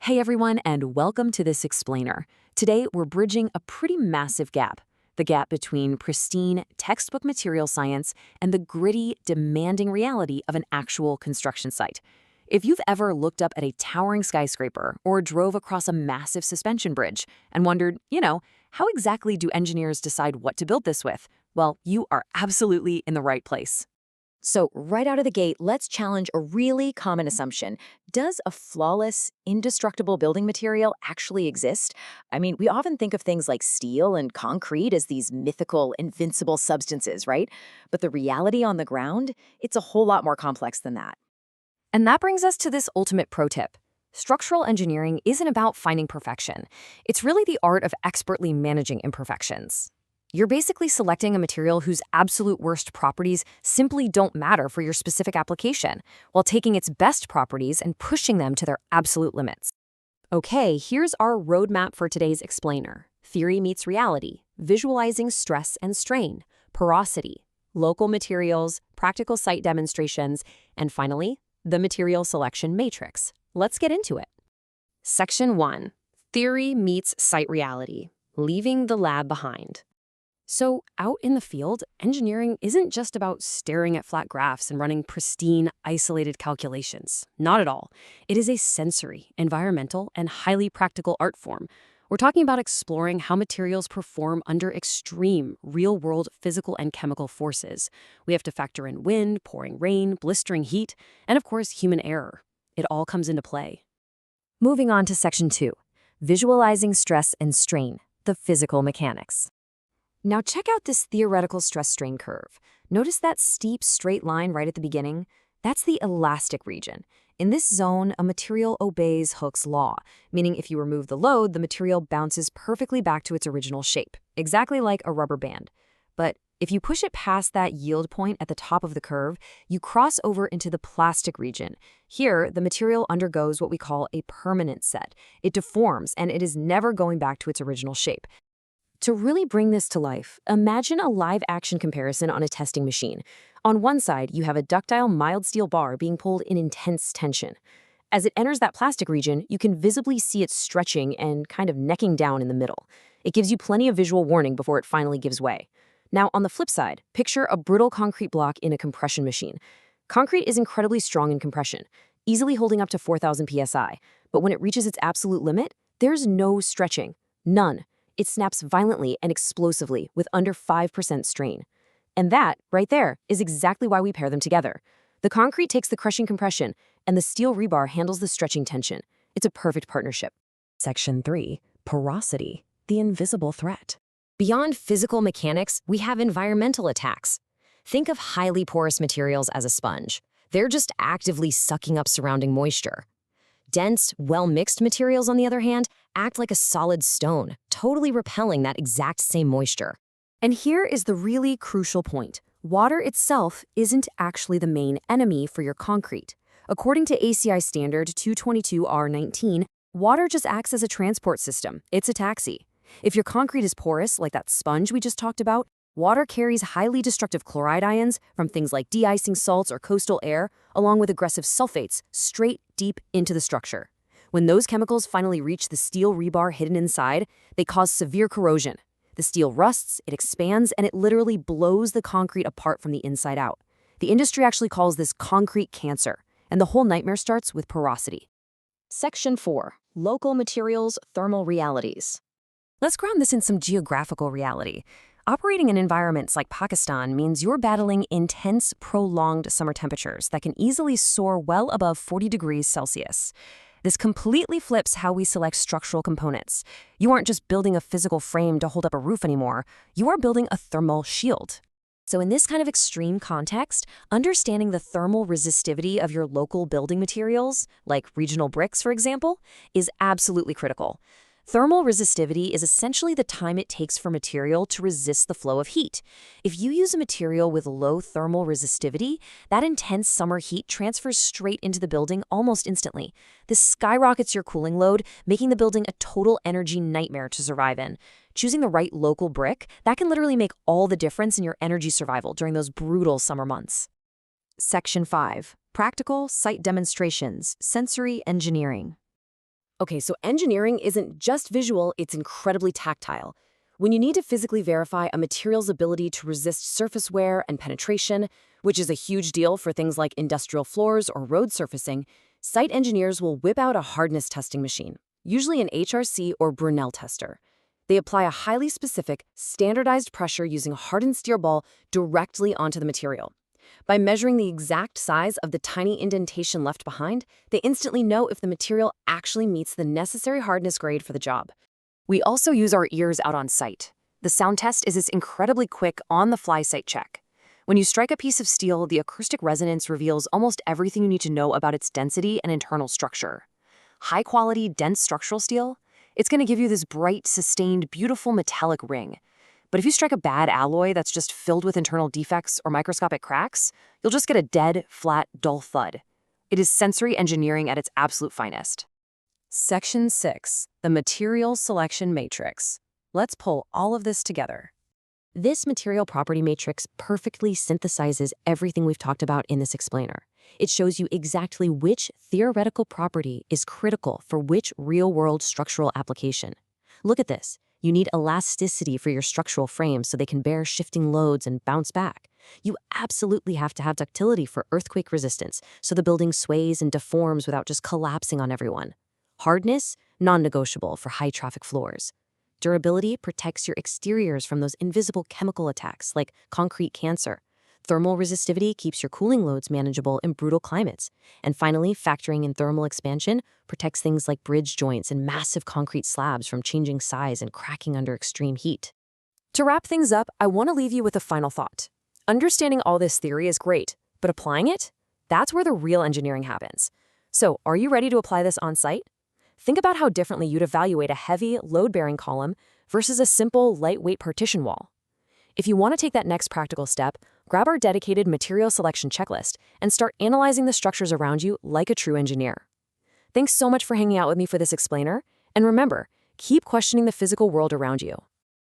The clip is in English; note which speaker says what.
Speaker 1: Hey everyone, and welcome to this explainer. Today, we're bridging a pretty massive gap. The gap between pristine textbook material science and the gritty, demanding reality of an actual construction site. If you've ever looked up at a towering skyscraper or drove across a massive suspension bridge and wondered, how exactly do engineers decide what to build this with? Well, you are absolutely in the right place.
Speaker 2: So, right out of the gate, let's challenge a really common assumption. Does a flawless, indestructible building material actually exist? I mean, we often think of things like steel and concrete as these mythical, invincible substances, right? But the reality on the ground, it's a whole lot more complex than that.
Speaker 3: And that brings us to this ultimate pro tip. Structural engineering isn't about finding perfection. It's really the art of expertly managing imperfections. You're basically selecting a material whose absolute worst properties simply don't matter for your specific application, while taking its best properties and pushing them to their absolute limits. Okay, here's our roadmap for today's explainer. Theory meets reality, visualizing stress and strain, porosity, local materials, practical site demonstrations, and finally, the material selection matrix. Let's get into it. Section 1. Theory meets site reality, leaving the lab behind. So, out in the field, engineering isn't just about staring at flat graphs and running pristine, isolated calculations. Not at all. It is a sensory, environmental, and highly practical art form. We're talking about exploring how materials perform under extreme, real-world physical and chemical forces. We have to factor in wind, pouring rain, blistering heat, and of course, human error. It all comes into play. Moving on to Section 2, visualizing stress and strain, the physical mechanics. Now check out this theoretical stress-strain curve. Notice that steep, straight line right at the beginning? That's the elastic region. In this zone, a material obeys Hooke's law, meaning if you remove the load, the material bounces perfectly back to its original shape, exactly like a rubber band. But if you push it past that yield point at the top of the curve, you cross over into the plastic region. Here, the material undergoes what we call a permanent set. It deforms, and it is never going back to its original shape. To really bring this to life, imagine a live-action comparison on a testing machine. On one side, you have a ductile mild steel bar being pulled in intense tension. As it enters that plastic region, you can visibly see it stretching and kind of necking down in the middle. It gives you plenty of visual warning before it finally gives way. Now, on the flip side, picture a brittle concrete block in a compression machine. Concrete is incredibly strong in compression, easily holding up to 4,000 psi. But when it reaches its absolute limit, there's no stretching. None. It snaps violently and explosively with under 5% strain. And that, right there, is exactly why we pair them together. The concrete takes the crushing compression, and the steel rebar handles the stretching tension. It's a perfect partnership.
Speaker 1: Section 3. Porosity, the invisible threat.
Speaker 3: Beyond physical mechanics, we have environmental attacks. Think of highly porous materials as a sponge. They're just actively sucking up surrounding moisture. Dense, well-mixed materials, on the other hand, act like a solid stone, totally repelling that exact same moisture. And here is the really crucial point. Water itself isn't actually the main enemy for your concrete. According to ACI Standard 222R19, water just acts as a transport system. It's a taxi. If your concrete is porous, like that sponge we just talked about, water carries highly destructive chloride ions from things like de-icing salts or coastal air, along with aggressive sulfates, straight deep into the structure. When those chemicals finally reach the steel rebar hidden inside, they cause severe corrosion. The steel rusts, it expands, and it literally blows the concrete apart from the inside out. The industry actually calls this concrete cancer, and the whole nightmare starts with porosity.
Speaker 2: Section 4. Local materials, thermal realities.
Speaker 3: Let's ground this in some geographical reality. Operating in environments like Pakistan means you're battling intense, prolonged summer temperatures that can easily soar well above 40 degrees Celsius. This completely flips how we select structural components. You aren't just building a physical frame to hold up a roof anymore. You are building a thermal shield. So in this kind of extreme context, understanding the thermal resistivity of your local building materials, like regional bricks, for example, is absolutely critical. Thermal resistivity is essentially the time it takes for material to resist the flow of heat. If you use a material with low thermal resistivity, that intense summer heat transfers straight into the building almost instantly. This skyrockets your cooling load, making the building a total energy nightmare to survive in. Choosing the right local brick, that can literally make all the difference in your energy survival during those brutal summer months.
Speaker 2: Section 5. Practical site demonstrations, sensory engineering.
Speaker 3: Okay, so engineering isn't just visual, it's incredibly tactile. When you need to physically verify a material's ability to resist surface wear and penetration, which is a huge deal for things like industrial floors or road surfacing, site engineers will whip out a hardness testing machine, usually an HRC or Brunel tester. They apply a highly specific, standardized pressure using a hardened steel ball directly onto the material. By measuring the exact size of the tiny indentation left behind, they instantly know if the material actually meets the necessary hardness grade for the job. We also use our ears out on site. The sound test is this incredibly quick, on-the-fly site check. When you strike a piece of steel, the acoustic resonance reveals almost everything you need to know about its density and internal structure. High-quality, dense structural steel? It's going to give you this bright, sustained, beautiful metallic ring. But if you strike a bad alloy that's just filled with internal defects or microscopic cracks, you'll just get a dead, flat, dull thud. It is sensory engineering at its absolute finest. Section 6, the Material Selection Matrix. Let's pull all of this together. This material property matrix perfectly synthesizes everything we've talked about in this explainer. It shows you exactly which theoretical property is critical for which real-world structural application. Look at this. You need elasticity for your structural frames so they can bear shifting loads and bounce back. You absolutely have to have ductility for earthquake resistance so the building sways and deforms without just collapsing on everyone. Hardness, non-negotiable for high-traffic floors. Durability protects your exteriors from those invisible chemical attacks like concrete cancer. Thermal resistivity keeps your cooling loads manageable in brutal climates. And finally, factoring in thermal expansion protects things like bridge joints and massive concrete slabs from changing size and cracking under extreme heat. To wrap things up, I want to leave you with a final thought. Understanding all this theory is great, but applying it? That's where the real engineering happens. So, are you ready to apply this on site? Think about how differently you'd evaluate a heavy, load-bearing column versus a simple, lightweight partition wall. If you want to take that next practical step, grab our dedicated material selection checklist and start analyzing the structures around you like a true engineer. Thanks so much for hanging out with me for this explainer, and remember, keep questioning the physical world around you.